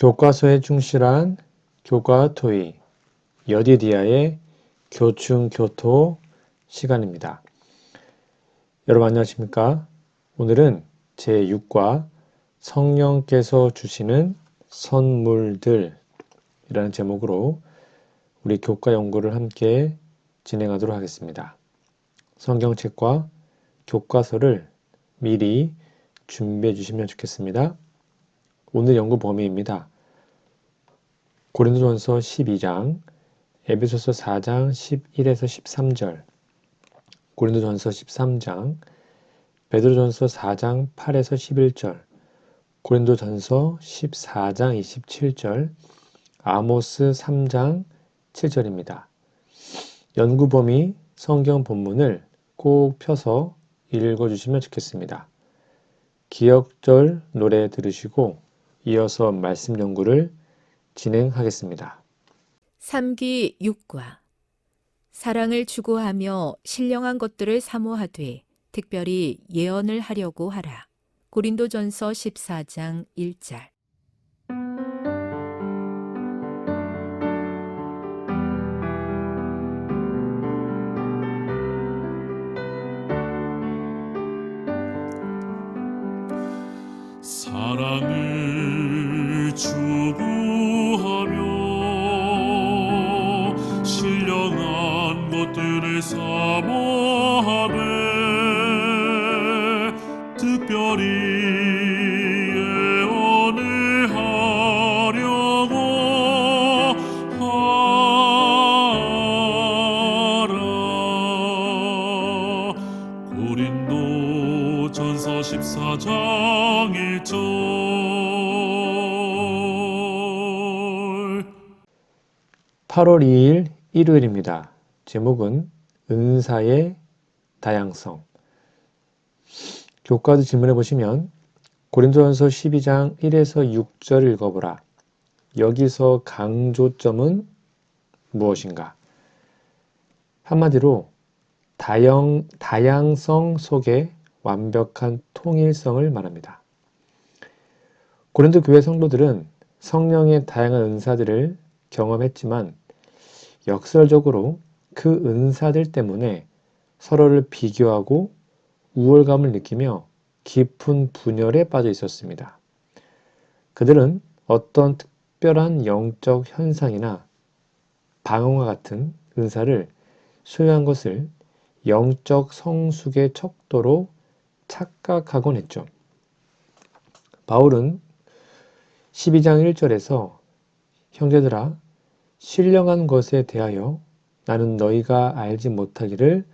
교과서에 충실한 교과토이 여디디아의 교충교토 시간입니다. 여러분 안녕하십니까? 오늘은 제6과 성령께서 주시는 선물들 이라는 제목으로 우리 교과 연구를 함께 진행하도록 하겠습니다. 성경책과 교과서를 미리 준비해 주시면 좋겠습니다. 오늘 연구 범위입니다. 고린도전서 12장, 에베소서 4장 11에서 13절, 고린도전서 13장, 베드로전서 4장 8에서 11절, 고린도전서 14장 27절, 아모스 3장 7절입니다. 연구 범위 성경 본문을 꼭 펴서 읽어주시면 좋겠습니다. 기억절 노래 들으시고 이어서 말씀 연구를 진행하겠습니다. 3기 6과 사랑을 추구하며 신령한 것들을 사모하되 특별히 예언을 하려고 하라. 고린도전서 14장 1절. 사랑을 추구하며 신령한 것들을 사모하되 특별히 예언을 하려고 하라. 고린도전서 14장 1절. 8월 2일 일요일입니다. 제목은 은사의 다양성. 교과도 질문해 보시면 고린도전서 12장 1에서 6절 읽어보라. 여기서 강조점은 무엇인가? 한마디로 다양성 속에 완벽한 통일성을 말합니다. 고린도 교회 성도들은 성령의 다양한 은사들을 경험했지만 역설적으로 그 은사들 때문에 서로를 비교하고 우월감을 느끼며 깊은 분열에 빠져 있었습니다. 그들은 어떤 특별한 영적 현상이나 방언과 같은 은사를 소유한 것을 영적 성숙의 척도로 착각하곤 했죠. 바울은 12장 1절에서 형제들아 신령한 것에 대하여 나는 너희가 알지 못하기를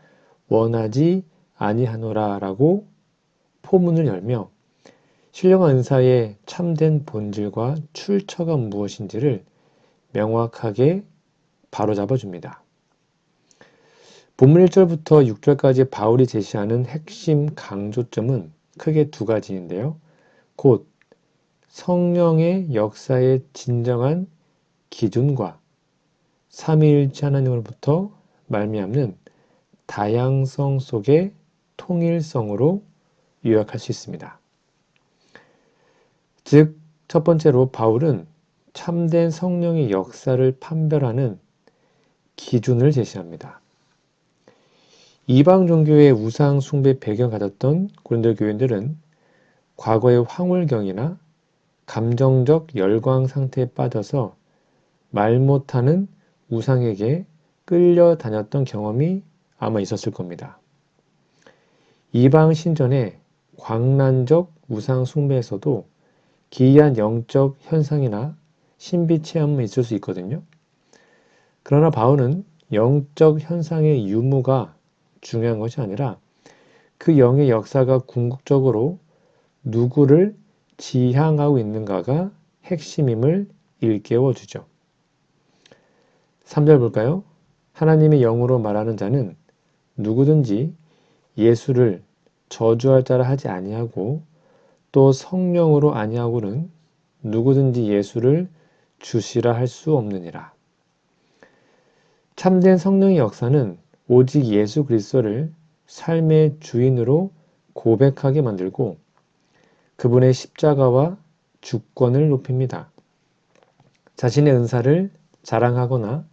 원하지 아니하노라 라고 포문을 열며 신령한 은사의 참된 본질과 출처가 무엇인지를 명확하게 바로잡아 줍니다. 본문 1절부터 6절까지 바울이 제시하는 핵심 강조점은 크게 두 가지인데요. 곧 성령의 역사의 진정한 기준과 삼위일체 하나님으로부터 말미암는 다양성 속의 통일성으로 요약할 수 있습니다. 즉, 첫 번째로 바울은 참된 성령의 역사를 판별하는 기준을 제시합니다. 이방 종교의 우상 숭배 배경을 가졌던 고린도 교인들은 과거의 황홀경이나 감정적 열광 상태에 빠져서 말 못하는 우상에게 끌려다녔던 경험이 아마 있었을 겁니다. 이방 신전의 광란적 우상 숭배에서도 기이한 영적 현상이나 신비 체험은 있을 수 있거든요. 그러나 바울은 영적 현상의 유무가 중요한 것이 아니라 그 영의 역사가 궁극적으로 누구를 지향하고 있는가가 핵심임을 일깨워 주죠. 3절 볼까요? 하나님의 영으로 말하는 자는 누구든지 예수를 저주할 자라 하지 아니하고 또 성령으로 아니하고는 누구든지 예수를 주시라 할 수 없느니라. 참된 성령의 역사는 오직 예수 그리스도를 삶의 주인으로 고백하게 만들고 그분의 십자가와 주권을 높입니다. 자신의 은사를 자랑하거나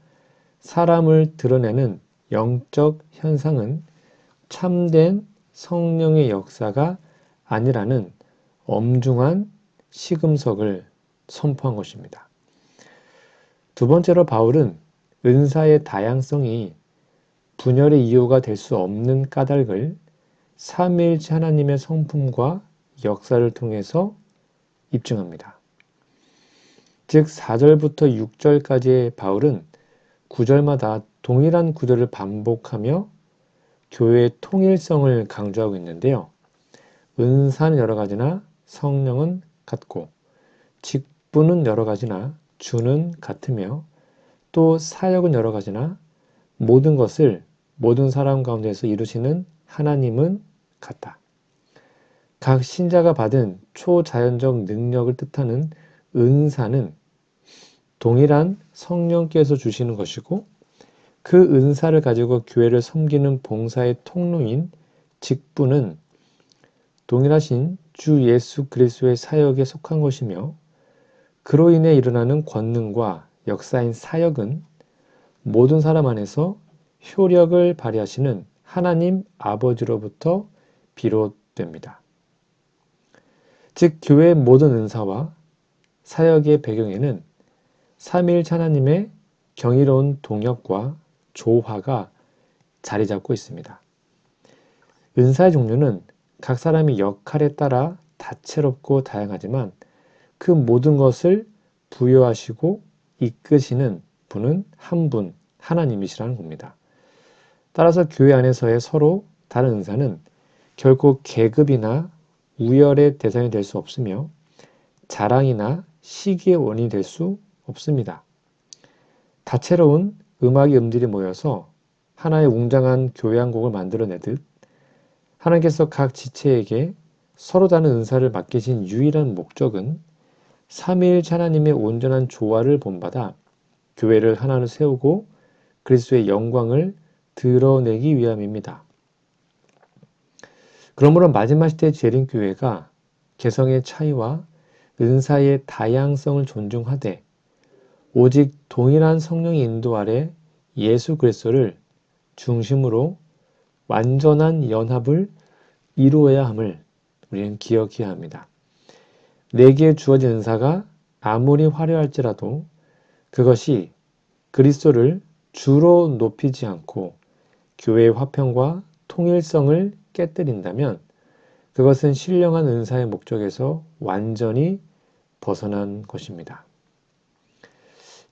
사람을 드러내는 영적 현상은 참된 성령의 역사가 아니라는 엄중한 시금석을 선포한 것입니다. 두 번째로 바울은 은사의 다양성이 분열의 이유가 될 수 없는 까닭을 삼위일체 하나님의 성품과 역사를 통해서 입증합니다. 즉 4절부터 6절까지의 바울은 9절마다 동일한 구절을 반복하며 교회의 통일성을 강조하고 있는데요. 은사는 여러 가지나 성령은 같고 직분은 여러 가지나 주는 같으며 또 사역은 여러 가지나 모든 것을 모든 사람 가운데서 이루시는 하나님은 같다. 각 신자가 받은 초자연적 능력을 뜻하는 은사는 동일한 성령께서 주시는 것이고 그 은사를 가지고 교회를 섬기는 봉사의 통로인 직분은 동일하신 주 예수 그리스도의 사역에 속한 것이며 그로 인해 일어나는 권능과 역사인 사역은 모든 사람 안에서 효력을 발휘하시는 하나님 아버지로부터 비롯됩니다. 즉 교회의 모든 은사와 사역의 배경에는 삼위일체 하나님의 경이로운 동역과 조화가 자리 잡고 있습니다. 은사의 종류는 각 사람의 역할에 따라 다채롭고 다양하지만 그 모든 것을 부여하시고 이끄시는 분은 한 분, 하나님이시라는 겁니다. 따라서 교회 안에서의 서로 다른 은사는 결코 계급이나 우열의 대상이 될 수 없으며 자랑이나 시기의 원인이 될 수 없습니다. 다채로운 음악의 음들이 모여서 하나의 웅장한 교회 한 곡을 만들어내듯 하나님께서 각 지체에게 서로 다른 은사를 맡기신 유일한 목적은 삼위일체 하나님의 온전한 조화를 본받아 교회를 하나로 세우고 그리스도의 영광을 드러내기 위함입니다. 그러므로 마지막 시대의 재림교회가 개성의 차이와 은사의 다양성을 존중하되 오직 동일한 성령의 인도 아래 예수 그리스도를 중심으로 완전한 연합을 이루어야 함을 우리는 기억해야 합니다. 내게 주어진 은사가 아무리 화려할지라도 그것이 그리스도를 주로 높이지 않고 교회의 화평과 통일성을 깨뜨린다면 그것은 신령한 은사의 목적에서 완전히 벗어난 것입니다.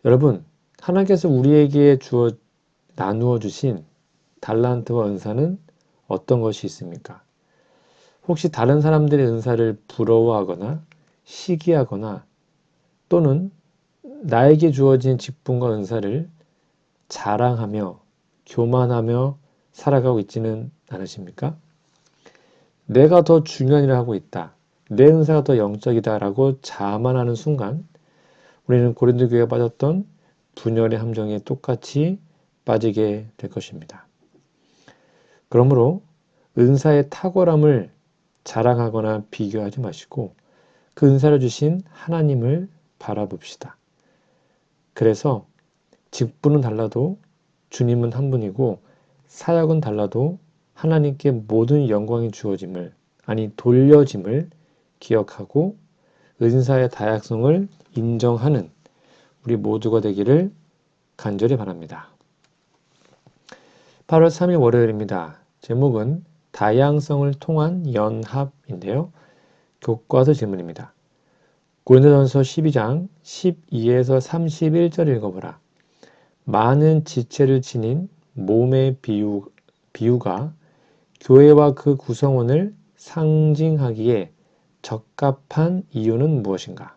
여러분, 하나님께서 우리에게 나누어 주신 달란트와 은사는 어떤 것이 있습니까? 혹시 다른 사람들의 은사를 부러워하거나 시기하거나 또는 나에게 주어진 직분과 은사를 자랑하며 교만하며 살아가고 있지는 않으십니까? 내가 더 중요한 일을 하고 있다. 내 은사가 더 영적이다 라고 자만하는 순간 우리는 고린도 교회에 빠졌던 분열의 함정에 똑같이 빠지게 될 것입니다. 그러므로 은사의 탁월함을 자랑하거나 비교하지 마시고 그 은사를 주신 하나님을 바라봅시다. 그래서 직분은 달라도 주님은 한 분이고 사역은 달라도 하나님께 모든 영광이 주어짐을 돌려짐을 기억하고 은사의 다양성을 인정하는 우리 모두가 되기를 간절히 바랍니다. 8월 3일 월요일입니다. 제목은 다양성을 통한 연합인데요. 교과서 질문입니다. 고린도전서 12장 12에서 31절 읽어보라. 많은 지체를 지닌 몸의 비유가 교회와 그 구성원을 상징하기에 적합한 이유는 무엇인가?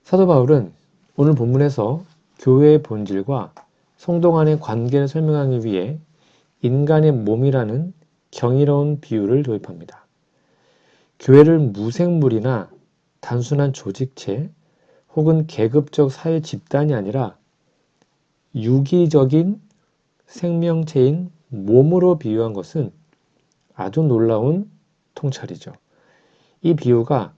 사도 바울은 오늘 본문에서 교회의 본질과 성도 간의 관계를 설명하기 위해 인간의 몸이라는 경이로운 비유를 도입합니다. 교회를 무생물이나 단순한 조직체 혹은 계급적 사회 집단이 아니라 유기적인 생명체인 몸으로 비유한 것은 아주 놀라운 통찰이죠. 이 비유가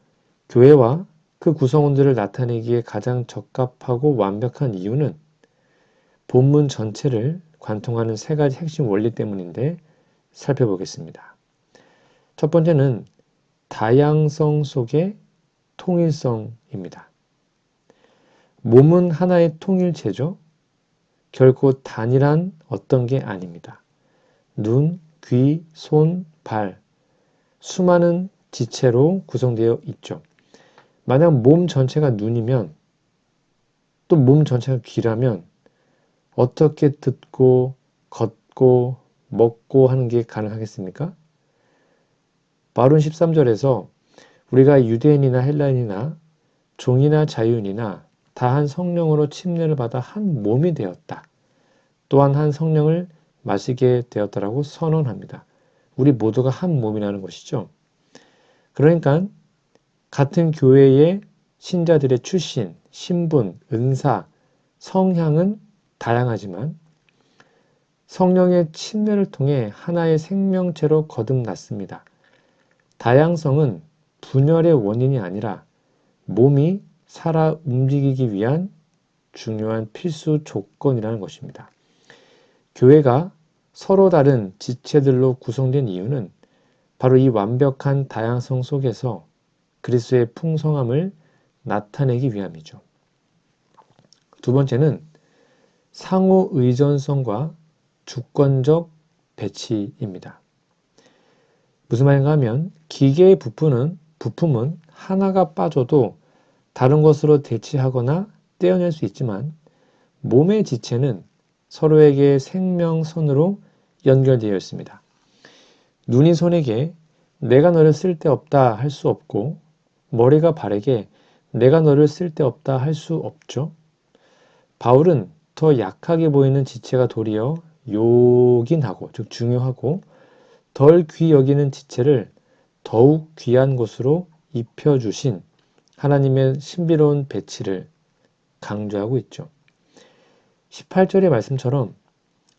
교회와 그 구성원들을 나타내기에 가장 적합하고 완벽한 이유는 본문 전체를 관통하는 세 가지 핵심 원리 때문인데 살펴보겠습니다. 첫 번째는 다양성 속의 통일성입니다. 몸은 하나의 통일체죠. 결코 단일한 어떤 게 아닙니다. 눈, 귀, 손, 발, 수많은 지체로 구성되어 있죠. 만약 몸 전체가 눈이면 또 몸 전체가 귀라면 어떻게 듣고 걷고 먹고 하는 게 가능하겠습니까? 바울은 13절에서 우리가 유대인이나 헬라인이나 종이나 자유인이나 다 한 성령으로 침례를 받아 한 몸이 되었다. 또한 한 성령을 마시게 되었다라고 선언합니다. 우리 모두가 한 몸이라는 것이죠. 그러니까 같은 교회의 신자들의 출신, 신분, 은사, 성향은 다양하지만 성령의 침례를 통해 하나의 생명체로 거듭났습니다. 다양성은 분열의 원인이 아니라 몸이 살아 움직이기 위한 중요한 필수 조건이라는 것입니다. 교회가 서로 다른 지체들로 구성된 이유는 바로 이 완벽한 다양성 속에서 그리스도의 풍성함을 나타내기 위함이죠. 두 번째는 상호 의존성과 주권적 배치입니다. 무슨 말인가 하면 기계의 부품은 하나가 빠져도 다른 것으로 대치하거나 떼어낼 수 있지만 몸의 지체는 서로에게 생명선으로 연결되어 있습니다. 눈이 손에게 내가 너를 쓸데없다 할 수 없고 머리가 발에게 내가 너를 쓸데없다 할 수 없죠. 바울은 더 약하게 보이는 지체가 도리어 요긴하고 즉 중요하고 덜 귀 여기는 지체를 더욱 귀한 것으로 입혀주신 하나님의 신비로운 배치를 강조하고 있죠. 18절의 말씀처럼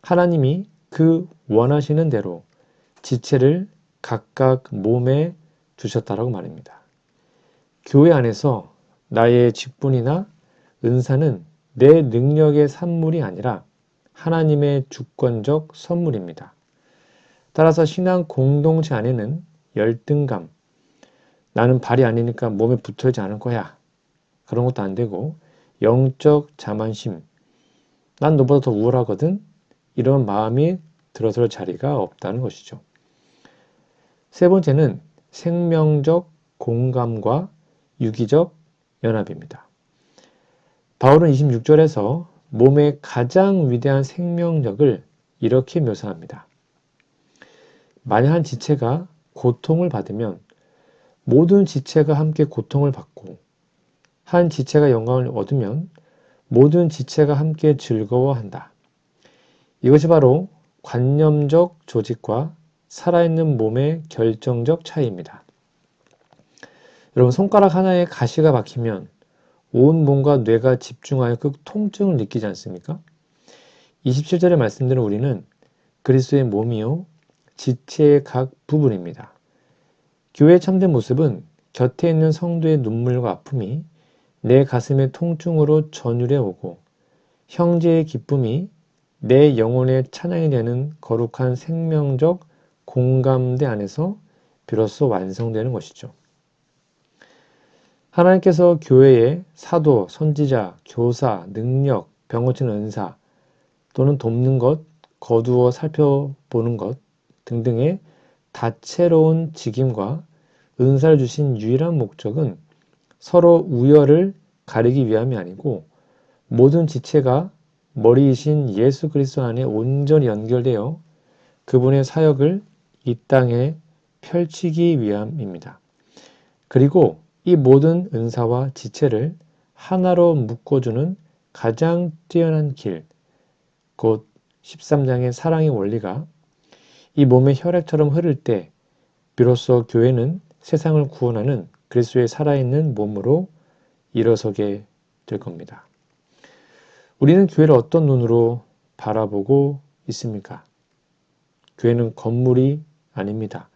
하나님이 그 원하시는 대로 지체를 각각 몸에 주셨다라고 말합니다. 교회 안에서 나의 직분이나 은사는 내 능력의 산물이 아니라 하나님의 주권적 선물입니다. 따라서 신앙 공동체 안에는 열등감, 나는 발이 아니니까 몸에 붙어있지 않을 거야. 그런 것도 안 되고 영적 자만심, 난 너보다 더 우월하거든? 이런 마음이 들어설 자리가 없다는 것이죠. 세 번째는 생명적 공감과 유기적 연합입니다. 바울은 26절에서 몸의 가장 위대한 생명력을 이렇게 묘사합니다. 만약 한 지체가 고통을 받으면 모든 지체가 함께 고통을 받고 한 지체가 영광을 얻으면 모든 지체가 함께 즐거워한다. 이것이 바로 관념적 조직과 살아있는 몸의 결정적 차이입니다. 여러분, 손가락 하나에 가시가 박히면 온 몸과 뇌가 집중하여 그 통증을 느끼지 않습니까? 27절의 말씀대로 우리는 그리스도의 몸이요 지체의 각 부분입니다. 교회의 참된 모습은 곁에 있는 성도의 눈물과 아픔이 내 가슴의 통증으로 전율해 오고 형제의 기쁨이 내 영혼의 찬양이 되는 거룩한 생명적 공감대 안에서 비로소 완성되는 것이죠. 하나님께서 교회에 사도, 선지자, 교사, 능력, 병 고치는 은사 또는 돕는 것, 거두어 살펴보는 것 등등의 다채로운 직임과 은사를 주신 유일한 목적은 서로 우열을 가리기 위함이 아니고 모든 지체가 머리이신 예수 그리스도 안에 온전히 연결되어 그분의 사역을 이 땅에 펼치기 위함입니다. 그리고 이 모든 은사와 지체를 하나로 묶어주는 가장 뛰어난 길, 곧 13장의 사랑의 원리가 이 몸의 혈액처럼 흐를 때 비로소 교회는 세상을 구원하는 그리스도의 살아있는 몸으로 일어서게 될 겁니다. 우리는 교회를 어떤 눈으로 바라보고 있습니까? 교회는 건물이 아닙니다.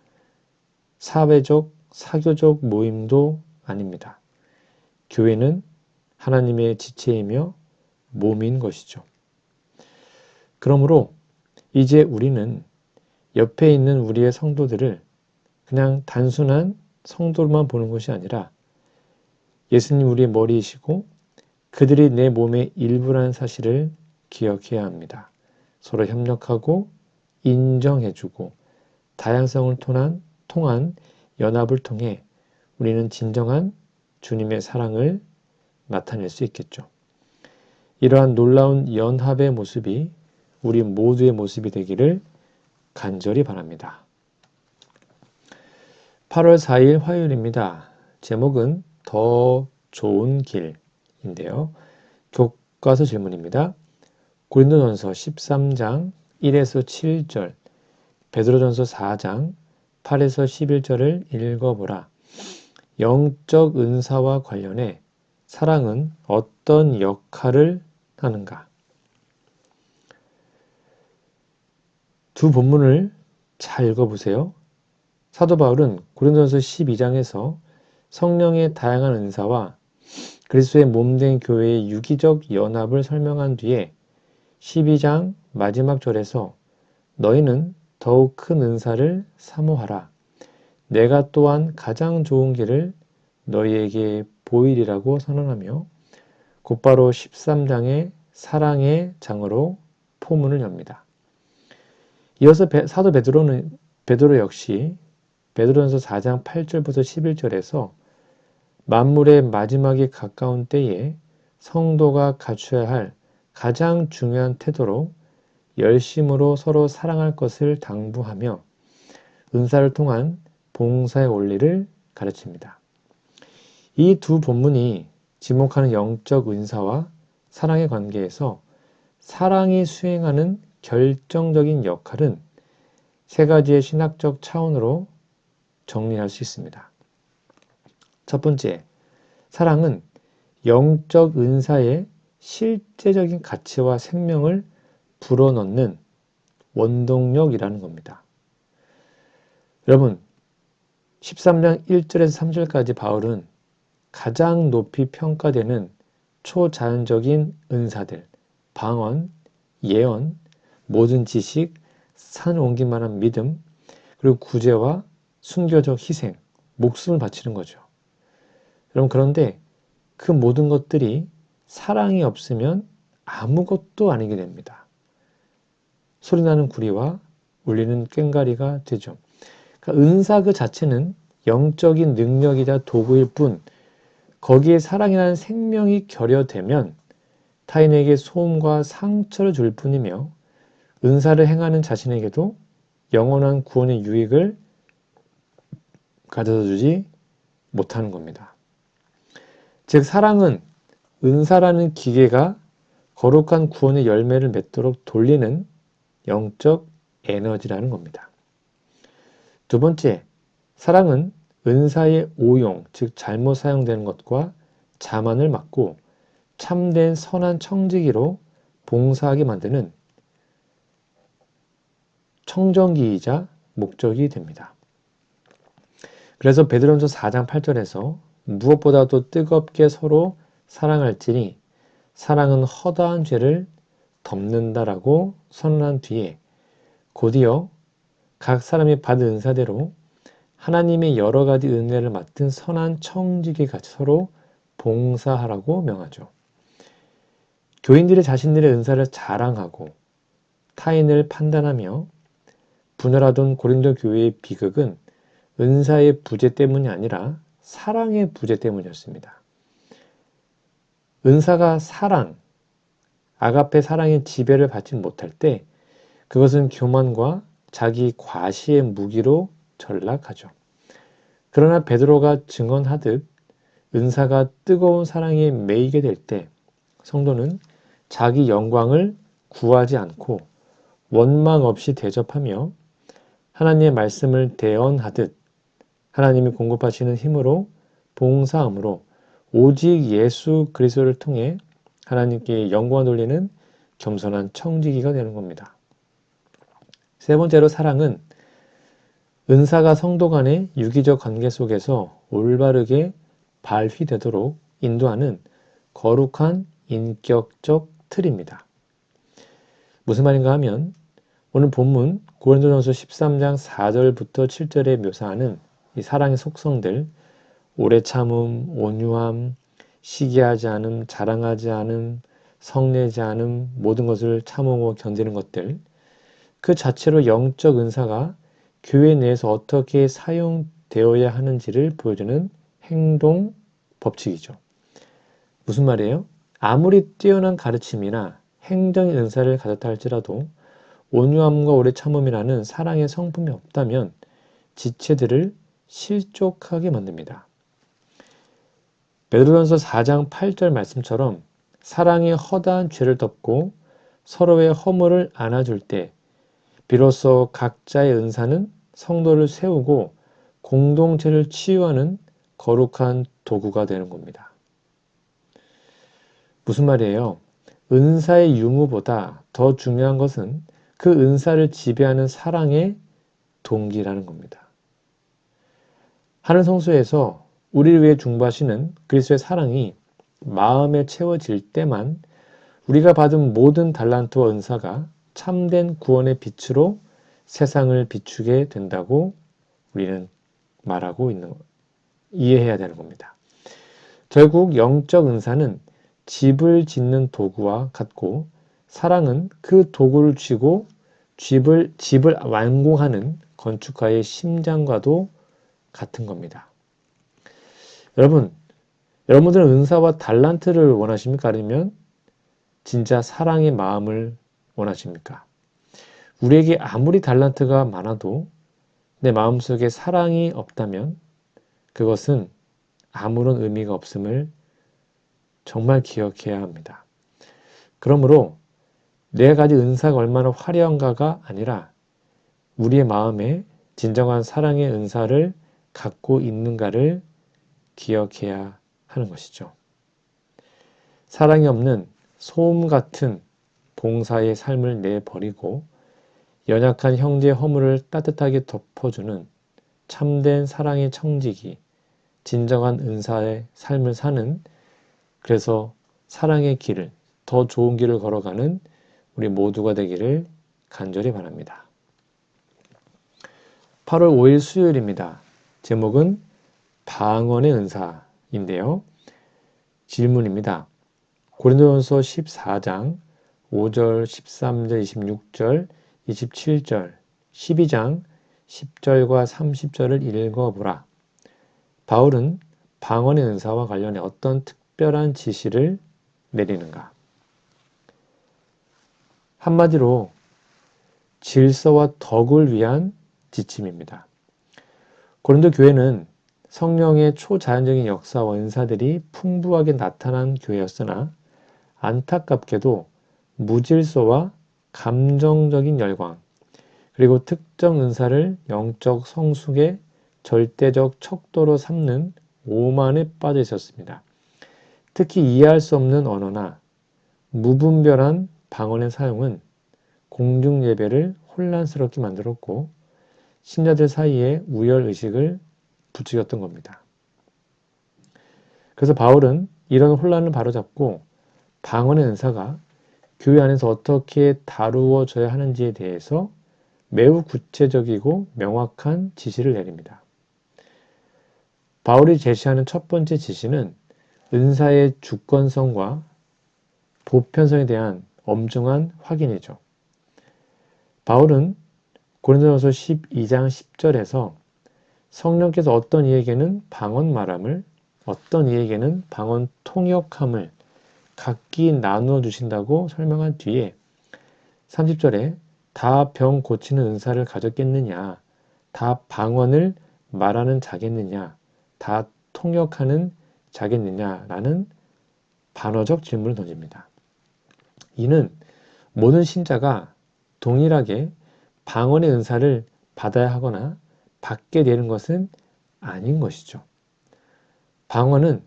사회적, 사교적 모임도 아닙니다. 교회는 하나님의 지체이며 몸인 것이죠. 그러므로 이제 우리는 옆에 있는 우리의 성도들을 그냥 단순한 성도로만 보는 것이 아니라 예수님 우리의 머리이시고 그들이 내 몸의 일부라는 사실을 기억해야 합니다. 서로 협력하고 인정해주고 다양성을 통한 연합을 통해 우리는 진정한 주님의 사랑을 나타낼 수 있겠죠. 이러한 놀라운 연합의 모습이 우리 모두의 모습이 되기를 간절히 바랍니다. 8월 4일 화요일입니다. 제목은 더 좋은 길인데요. 교과서 질문입니다. 고린도전서 13장 1에서 7절, 베드로전서 4장 8에서 11절을 읽어보라. 영적 은사와 관련해 사랑은 어떤 역할을 하는가? 두 본문을 잘 읽어보세요. 사도 바울은 고린도전서 12장에서 성령의 다양한 은사와 그리스도의 몸된 교회의 유기적 연합을 설명한 뒤에 12장 마지막 절에서 너희는 더욱 큰 은사를 사모하라. 내가 또한 가장 좋은 길을 너희에게 보이리라고 선언하며 곧바로 13장의 사랑의 장으로 포문을 엽니다. 이어서 사도 베드로 역시 베드로전서 4장 8절부터 11절에서 만물의 마지막에 가까운 때에 성도가 갖춰야 할 가장 중요한 태도로 열심으로 서로 사랑할 것을 당부하며 은사를 통한 봉사의 원리를 가르칩니다. 이 두 본문이 지목하는 영적 은사와 사랑의 관계에서 사랑이 수행하는 결정적인 역할은 세 가지의 신학적 차원으로 정리할 수 있습니다. 첫 번째, 사랑은 영적 은사의 실제적인 가치와 생명을 불어넣는 원동력이라는 겁니다. 여러분, 13장 1절에서 3절까지 바울은 가장 높이 평가되는 초자연적인 은사들, 방언, 예언, 모든 지식, 산 옮기만한 믿음, 그리고 구제와 순교적 희생, 목숨을 바치는 거죠. 여러분, 그런데 그 모든 것들이 사랑이 없으면 아무것도 아니게 됩니다. 소리나는 구리와 울리는 꽹과리가 되죠. 그러니까 은사 그 자체는 영적인 능력이자 도구일 뿐 거기에 사랑이라는 생명이 결여되면 타인에게 소음과 상처를 줄 뿐이며 은사를 행하는 자신에게도 영원한 구원의 유익을 가져다 주지 못하는 겁니다. 즉 사랑은 은사라는 기계가 거룩한 구원의 열매를 맺도록 돌리는 영적 에너지라는 겁니다. 두 번째, 사랑은 은사의 오용, 즉 잘못 사용되는 것과 자만을 막고 참된 선한 청지기로 봉사하게 만드는 청정기이자 목적이 됩니다. 그래서 베드로전서 4장 8절에서 무엇보다도 뜨겁게 서로 사랑할지니 사랑은 허다한 죄를 덮는다라고 선언한 뒤에 곧이어 각 사람이 받은 은사대로 하나님의 여러 가지 은혜를 맡은 선한 청지기가 서로 봉사하라고 명하죠. 교인들이 자신들의 은사를 자랑하고 타인을 판단하며 분열하던 고린도 교회의 비극은 은사의 부재 때문이 아니라 사랑의 부재 때문이었습니다. 은사가 사랑, 아가페 사랑의 지배를 받지 못할 때 그것은 교만과 자기 과시의 무기로 전락하죠. 그러나 베드로가 증언하듯 은사가 뜨거운 사랑에 매이게 될 때 성도는 자기 영광을 구하지 않고 원망 없이 대접하며 하나님의 말씀을 대언하듯 하나님이 공급하시는 힘으로 봉사함으로 오직 예수 그리스도를 통해 하나님께 영광을 돌리는 겸손한 청지기가 되는 겁니다. 세 번째로 사랑은 은사가 성도 간의 유기적 관계 속에서 올바르게 발휘되도록 인도하는 거룩한 인격적 틀입니다. 무슨 말인가 하면 오늘 본문 고린도전서 13장 4절부터 7절에 묘사하는 이 사랑의 속성들, 오래 참음, 온유함, 시기하지 않음, 자랑하지 않음, 성내지 않음, 모든 것을 참음하고 견디는 것들, 그 자체로 영적 은사가 교회 내에서 어떻게 사용되어야 하는지를 보여주는 행동 법칙이죠. 무슨 말이에요? 아무리 뛰어난 가르침이나 행정의 은사를 가졌다 할지라도 온유함과 오래 참음이라는 사랑의 성품이 없다면 지체들을 실족하게 만듭니다. 베드로전서 4장 8절 말씀처럼 사랑이 허다한 죄를 덮고 서로의 허물을 안아줄 때 비로소 각자의 은사는 성도를 세우고 공동체를 치유하는 거룩한 도구가 되는 겁니다. 무슨 말이에요? 은사의 유무보다 더 중요한 것은 그 은사를 지배하는 사랑의 동기라는 겁니다. 하늘 성소에서 우리를 위해 중보하시는 그리스도의 사랑이 마음에 채워질 때만 우리가 받은 모든 달란트와 은사가 참된 구원의 빛으로 세상을 비추게 된다고 우리는 말하고 이해해야 되는 겁니다. 결국 영적 은사는 집을 짓는 도구와 같고 사랑은 그 도구를 쥐고 집을 완공하는 건축가의 심장과도 같은 겁니다. 여러분들은 은사와 달란트를 원하십니까? 아니면 진짜 사랑의 마음을 원하십니까? 우리에게 아무리 달란트가 많아도 내 마음속에 사랑이 없다면 그것은 아무런 의미가 없음을 정말 기억해야 합니다. 그러므로 내가 가진 은사가 얼마나 화려한가가 아니라 우리의 마음에 진정한 사랑의 은사를 갖고 있는가를 기억해야 하는 것이죠. 사랑이 없는 소음 같은 봉사의 삶을 내버리고 연약한 형제의 허물을 따뜻하게 덮어주는 참된 사랑의 청지기, 진정한 은사의 삶을 사는, 그래서 사랑의 길을, 더 좋은 길을 걸어가는 우리 모두가 되기를 간절히 바랍니다. 8월 5일 수요일입니다. 제목은 방언의 은사인데요. 질문입니다. 고린도전서 14장 5절, 13절, 26절, 27절, 12장 10절과 30절을 읽어보라. 바울은 방언의 은사와 관련해 어떤 특별한 지시를 내리는가? 한마디로 질서와 덕을 위한 지침입니다. 고린도 교회는 성령의 초자연적인 역사와 은사들이 풍부하게 나타난 교회였으나 안타깝게도 무질서와 감정적인 열광, 그리고 특정 은사를 영적 성숙의 절대적 척도로 삼는 오만에 빠져 있었습니다. 특히 이해할 수 없는 언어나 무분별한 방언의 사용은 공중 예배를 혼란스럽게 만들었고 신자들 사이에 우열의식을 부추겼던 겁니다. 그래서 바울은 이런 혼란을 바로잡고 방언의 은사가 교회 안에서 어떻게 다루어져야 하는지에 대해서 매우 구체적이고 명확한 지시를 내립니다. 바울이 제시하는 첫 번째 지시는 은사의 주권성과 보편성에 대한 엄중한 확인이죠. 바울은 고린도전서 12장 10절에서 성령께서 어떤 이에게는 방언 말함을, 어떤 이에게는 방언 통역함을 각기 나누어 주신다고 설명한 뒤에 30절에 다 병 고치는 은사를 가졌겠느냐, 다 방언을 말하는 자겠느냐, 다 통역하는 자겠느냐라는 반어적 질문을 던집니다. 이는 모든 신자가 동일하게 방언의 은사를 받아야 하거나 받게 되는 것은 아닌 것이죠. 방언은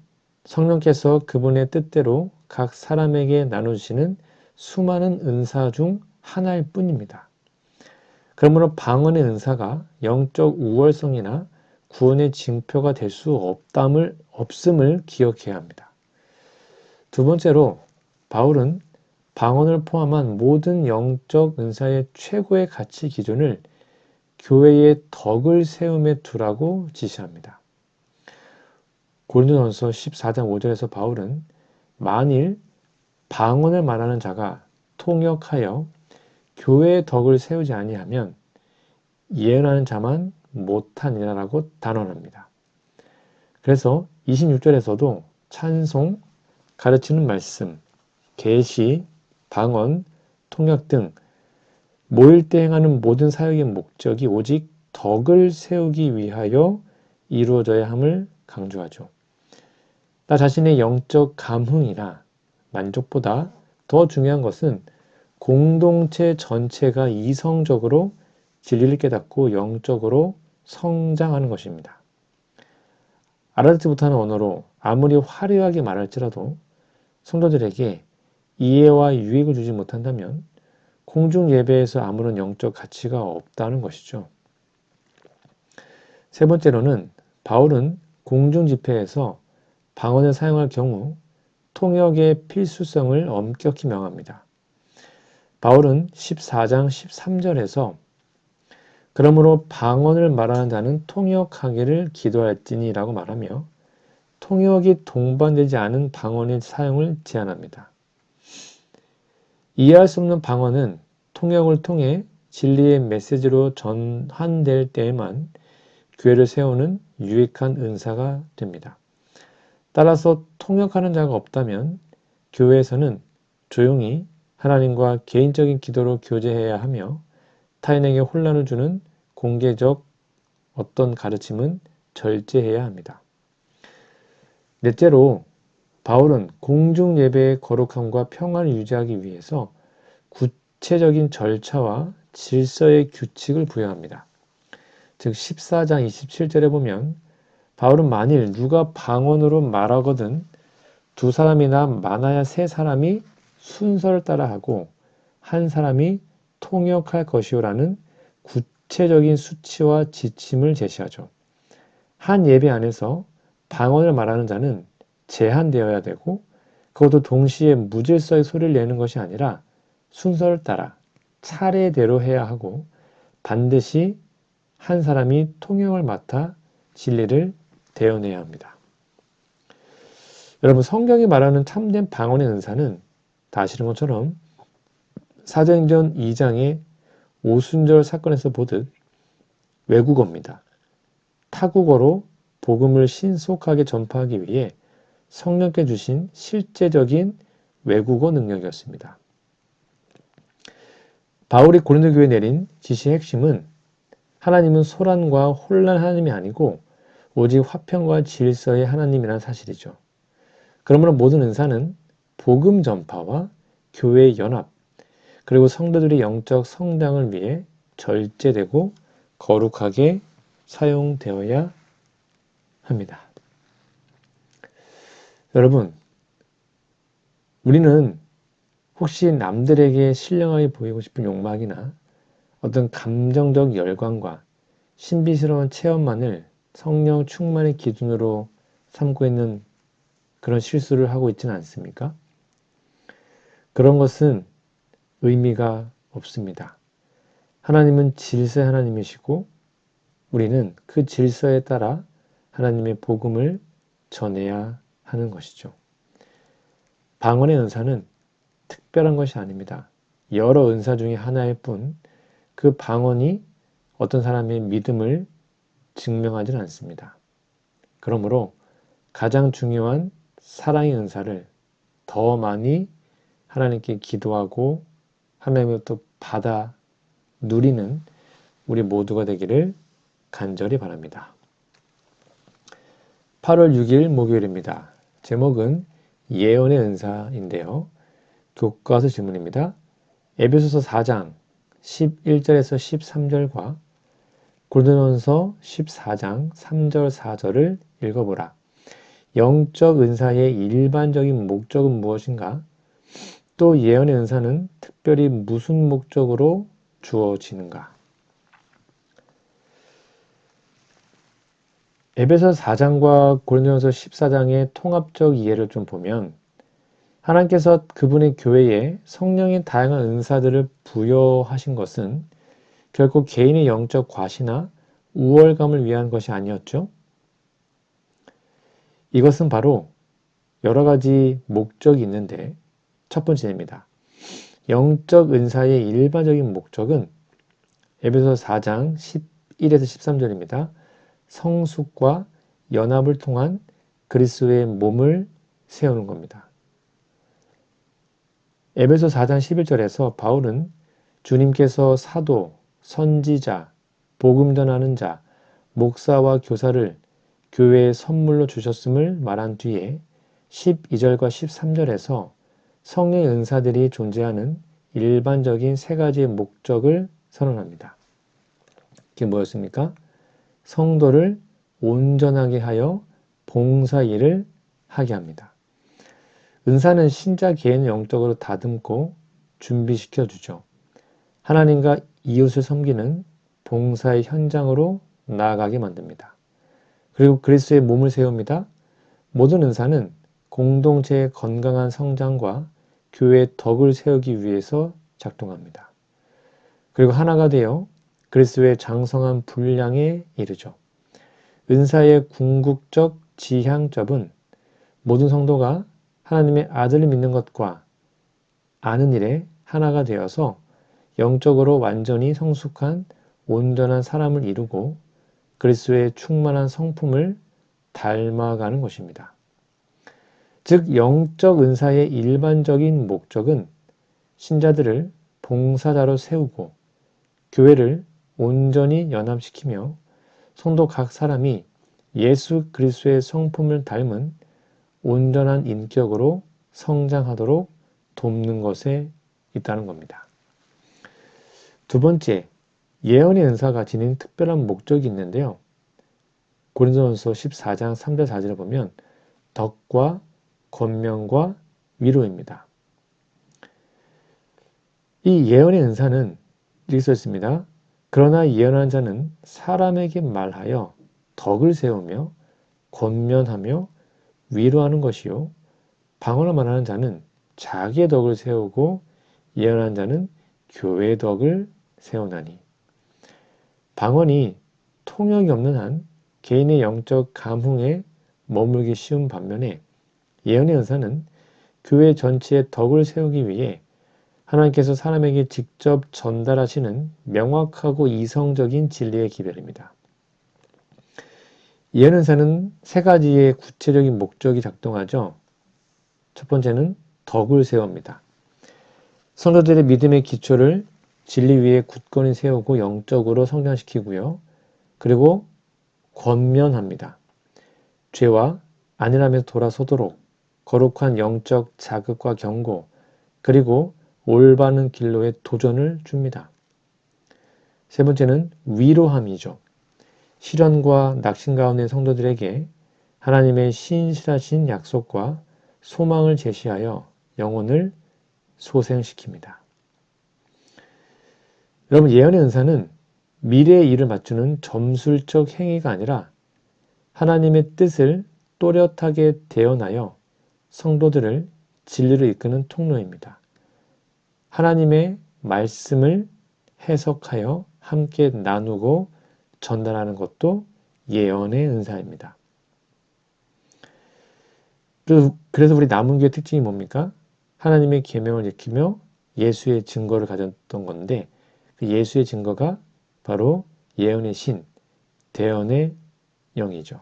성령께서 그분의 뜻대로 각 사람에게 나눠주시는 수많은 은사 중 하나일 뿐입니다. 그러므로 방언의 은사가 영적 우월성이나 구원의 징표가 될 수 없음을 기억해야 합니다. 두 번째로 바울은 방언을 포함한 모든 영적 은사의 최고의 가치 기준을 교회의 덕을 세움에 두라고 지시합니다. 고린도전서 14장 5절에서 바울은 만일 방언을 말하는 자가 통역하여 교회의 덕을 세우지 아니하면 예언하는 자만 못하니라라고 단언합니다. 그래서 26절에서도 찬송, 가르치는 말씀, 계시, 방언, 통역 등 모일 때 행하는 모든 사역의 목적이 오직 덕을 세우기 위하여 이루어져야 함을 강조하죠. 나 자신의 영적 감흥이나 만족보다 더 중요한 것은 공동체 전체가 이성적으로 진리를 깨닫고 영적으로 성장하는 것입니다. 알아듣지 못하는 언어로 아무리 화려하게 말할지라도 성도들에게 이해와 유익을 주지 못한다면 공중 예배에서 아무런 영적 가치가 없다는 것이죠. 세 번째로는 바울은 공중 집회에서 방언을 사용할 경우 통역의 필수성을 엄격히 명합니다. 바울은 14장 13절에서 그러므로 방언을 말하는 자는 통역하기를 기도할지니라고 말하며 통역이 동반되지 않은 방언의 사용을 제한합니다. 이해할 수 없는 방언은 통역을 통해 진리의 메시지로 전환될 때에만 교회를 세우는 유익한 은사가 됩니다. 따라서 통역하는 자가 없다면 교회에서는 조용히 하나님과 개인적인 기도로 교제해야 하며 타인에게 혼란을 주는 공개적 어떤 가르침은 절제해야 합니다. 넷째로 바울은 공중 예배의 거룩함과 평안을 유지하기 위해서 구체적인 절차와 질서의 규칙을 부여합니다. 즉 14장 27절에 보면 바울은 만일 누가 방언으로 말하거든 두 사람이나 많아야 세 사람이 순서를 따라 하고 한 사람이 통역할 것이요라는 구체적인 수치와 지침을 제시하죠. 한 예배 안에서 방언을 말하는 자는 제한되어야 되고 그것도 동시에 무질서의 소리를 내는 것이 아니라 순서를 따라 차례대로 해야 하고 반드시 한 사람이 통역을 맡아 진리를 대언해야 합니다. 여러분 성경이 말하는 참된 방언의 은사는 다 아시는 것처럼 사도행전 2장의 오순절 사건에서 보듯 외국어입니다. 타국어로 복음을 신속하게 전파하기 위해 성령께 주신 실제적인 외국어 능력이었습니다. 바울이 고린도 교회에 내린 지시의 핵심은 하나님은 소란과 혼란 하나님이 아니고 오직 화평과 질서의 하나님이라는 사실이죠. 그러므로 모든 은사는 복음 전파와 교회의 연합, 그리고 성도들의 영적 성장을 위해 절제되고 거룩하게 사용되어야 합니다. 여러분, 우리는 혹시 남들에게 신령하게 보이고 싶은 욕망이나 어떤 감정적 열광과 신비스러운 체험만을 성령 충만의 기준으로 삼고 있는 그런 실수를 하고 있지는 않습니까? 그런 것은 의미가 없습니다. 하나님은 질서의 하나님이시고 우리는 그 질서에 따라 하나님의 복음을 전해야 하는 것이죠. 방언의 은사는 특별한 것이 아닙니다. 여러 은사 중에 하나일 뿐 그 방언이 어떤 사람의 믿음을 증명하지는 않습니다. 그러므로 가장 중요한 사랑의 은사를 더 많이 하나님께 기도하고 하나님으로부터 받아 누리는 우리 모두가 되기를 간절히 바랍니다. 8월 6일 목요일입니다. 제목은 예언의 은사인데요. 교과서 질문입니다. 에베소서 4장 11절에서 13절과 고린도전서 14장 3절 4절을 읽어보라. 영적 은사의 일반적인 목적은 무엇인가? 또 예언의 은사는 특별히 무슨 목적으로 주어지는가? 에베소 4장과 고린도전서 14장의 통합적 이해를 좀 보면 하나님께서 그분의 교회에 성령의 다양한 은사들을 부여하신 것은 결코 개인의 영적 과시나 우월감을 위한 것이 아니었죠. 이것은 바로 여러 가지 목적이 있는데 첫 번째입니다. 영적 은사의 일반적인 목적은 에베소서 4장 11에서 13절입니다. 성숙과 연합을 통한 그리스도의 몸을 세우는 겁니다. 에베소 4장 11절에서 바울은 주님께서 사도, 선지자, 복음 전하는 자, 목사와 교사를 교회에 선물로 주셨음을 말한 뒤에 12절과 13절에서 성령의 은사들이 존재하는 일반적인 세 가지의 목적을 선언합니다. 그게 뭐였습니까? 성도를 온전하게 하여 봉사 일을 하게 합니다. 은사는 신자 개인을 영적으로 다듬고 준비시켜 주죠. 하나님과 이웃을 섬기는 봉사의 현장으로 나아가게 만듭니다. 그리고 그리스도의 몸을 세웁니다. 모든 은사는 공동체의 건강한 성장과 교회의 덕을 세우기 위해서 작동합니다. 그리고 하나가 되어 그리스도의 장성한 분량에 이르죠. 은사의 궁극적 지향점은 모든 성도가 하나님의 아들을 믿는 것과 아는 일에 하나가 되어서 영적으로 완전히 성숙한 온전한 사람을 이루고 그리스도의 충만한 성품을 닮아가는 것입니다. 즉 영적 은사의 일반적인 목적은 신자들을 봉사자로 세우고 교회를 온전히 연합시키며 성도 각 사람이 예수 그리스도의 성품을 닮은 온전한 인격으로 성장하도록 돕는 것에 있다는 겁니다. 두 번째, 예언의 은사가 지닌 특별한 목적이 있는데요. 고린도전서 14장 3절 4절을 보면 덕과 권면과 위로입니다. 이 예언의 은사는 이렇게 써 있습니다. 그러나 예언한 자는 사람에게 말하여 덕을 세우며 권면하며 위로하는 것이요. 방언을 말하는 자는 자기의 덕을 세우고 예언한 자는 교회의 덕을 세우나니. 방언이 통역이 없는 한 개인의 영적 감흥에 머물기 쉬운 반면에 예언의 은사는 교회 전체의 덕을 세우기 위해 하나님께서 사람에게 직접 전달하시는 명확하고 이성적인 진리의 기별입니다. 예언 은사는 세 가지의 구체적인 목적이 작동하죠. 첫 번째는 덕을 세웁니다. 성도들의 믿음의 기초를 진리 위에 굳건히 세우고 영적으로 성장시키고요. 그리고 권면합니다. 죄와 안일함에서 돌아서도록 거룩한 영적 자극과 경고, 그리고 올바른 길로의 도전을 줍니다. 세 번째는 위로함이죠. 시련과 낙심 가운데 성도들에게 하나님의 신실하신 약속과 소망을 제시하여 영혼을 소생시킵니다. 여러분, 예언의 은사는 미래의 일을 맞추는 점술적 행위가 아니라 하나님의 뜻을 또렷하게 대언하여 성도들을 진리로 이끄는 통로입니다. 하나님의 말씀을 해석하여 함께 나누고 전달하는 것도 예언의 은사입니다. 그래서 우리 남은교의 특징이 뭡니까? 하나님의 계명을 지키며 예수의 증거를 가졌던 건데 그 예수의 증거가 바로 예언의 신, 대언의 영이죠.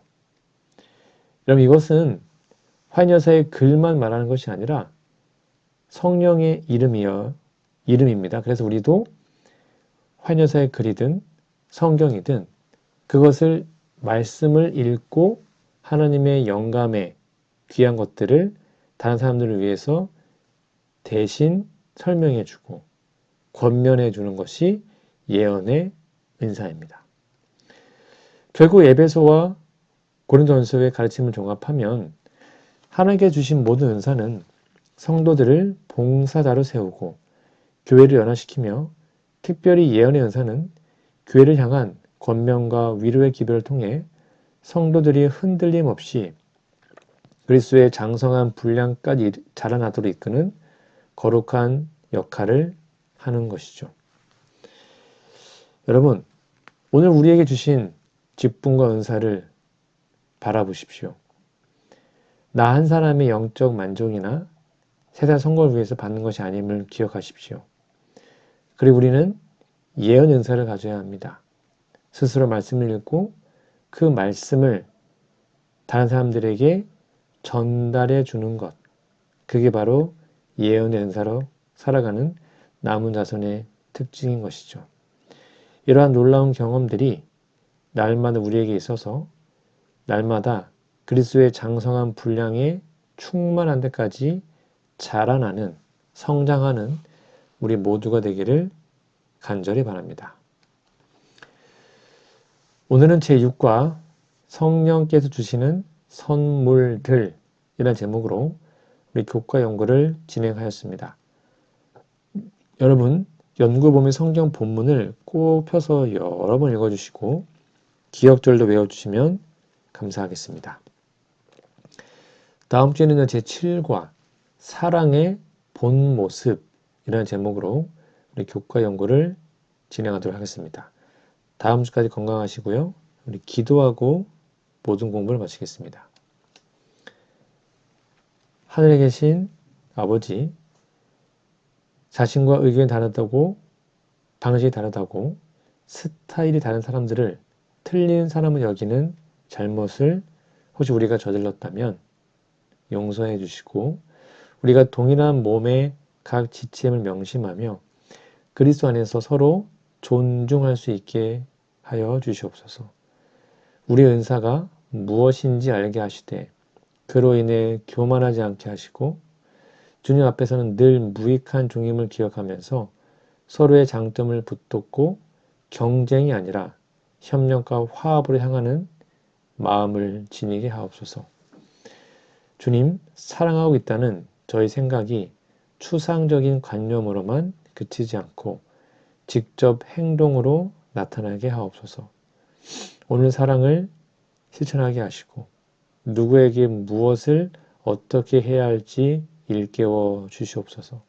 여러분, 이것은 환여사의 글만 말하는 것이 아니라 성령의 이름입니다. 그래서 우리도 환여사의 글이든 성경이든 그것을 말씀을 읽고 하나님의 영감에 귀한 것들을 다른 사람들을 위해서 대신 설명해 주고 권면해 주는 것이 예언의 은사입니다. 결국 에베소와 고린도전서의 가르침을 종합하면 하나님께 주신 모든 은사는 성도들을 봉사자로 세우고 교회를 연합시키며 특별히 예언의 은사는 교회를 향한 권면과 위로의 기별을 통해 성도들이 흔들림 없이 그리스도의 장성한 분량까지 자라나도록 이끄는 거룩한 역할을 하는 것이죠. 여러분, 오늘 우리에게 주신 직분과 은사를 바라보십시오. 나 한 사람의 영적 만족이나 세상 성공을 위해서 받는 것이 아님을 기억하십시오. 그리고 우리는 예언 은사를 가져야 합니다. 스스로 말씀을 읽고 그 말씀을 다른 사람들에게 전달해 주는 것. 그게 바로 예언의 은사로 살아가는 남은 자손의 특징인 것이죠. 이러한 놀라운 경험들이 날마다 우리에게 있어서 날마다 그리스도의 장성한 분량에 충만한 데까지 자라나는, 성장하는 우리 모두가 되기를 간절히 바랍니다. 오늘은 제6과 성령께서 주시는 선물들 이라는 제목으로 우리 교과 연구를 진행하였습니다. 여러분, 연구보면 성경 본문을 꼭 펴서 여러 번 읽어주시고 기억절도 외워주시면 감사하겠습니다. 다음 주에는 제7과 사랑의 본 모습이라는 제목으로 우리 교과 연구를 진행하도록 하겠습니다. 다음 주까지 건강하시고요. 우리 기도하고 모든 공부를 마치겠습니다. 하늘에 계신 아버지, 자신과 의견이 다르다고, 방식이 다르다고, 스타일이 다른 사람들을 틀린 사람을 여기는 잘못을 혹시 우리가 저질렀다면 용서해 주시고, 우리가 동일한 몸의 각 지체임을 명심하며 그리스도 안에서 서로 존중할 수 있게 하여 주시옵소서. 우리의 은사가 무엇인지 알게 하시되 그로 인해 교만하지 않게 하시고 주님 앞에서는 늘 무익한 종임을 기억하면서 서로의 장점을 붙돋고 경쟁이 아니라 협력과 화합으로 향하는 마음을 지니게 하옵소서. 주님, 사랑하고 있다는 저희 생각이 추상적인 관념으로만 그치지 않고 직접 행동으로 나타나게 하옵소서. 오늘 사랑을 실천하게 하시고 누구에게 무엇을 어떻게 해야 할지 일깨워 주시옵소서.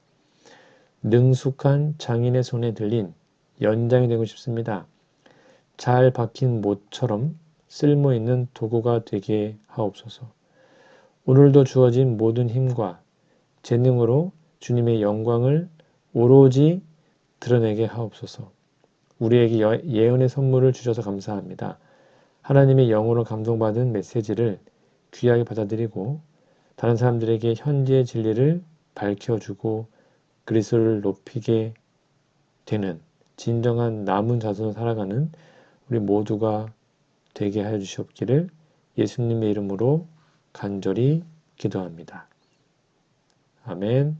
능숙한 장인의 손에 들린 연장이 되고 싶습니다. 잘 박힌 못처럼 쓸모있는 도구가 되게 하옵소서. 오늘도 주어진 모든 힘과 재능으로 주님의 영광을 오로지 드러내게 하옵소서. 우리에게 예언의 선물을 주셔서 감사합니다. 하나님의 영으로 감동받은 메시지를 귀하게 받아들이고 다른 사람들에게 현재의 진리를 밝혀주고 그리스도를 높이게 되는 진정한 남은 자손으로 살아가는 우리 모두가 되게 하여 주시옵기를 예수님의 이름으로 간절히 기도합니다. 아멘.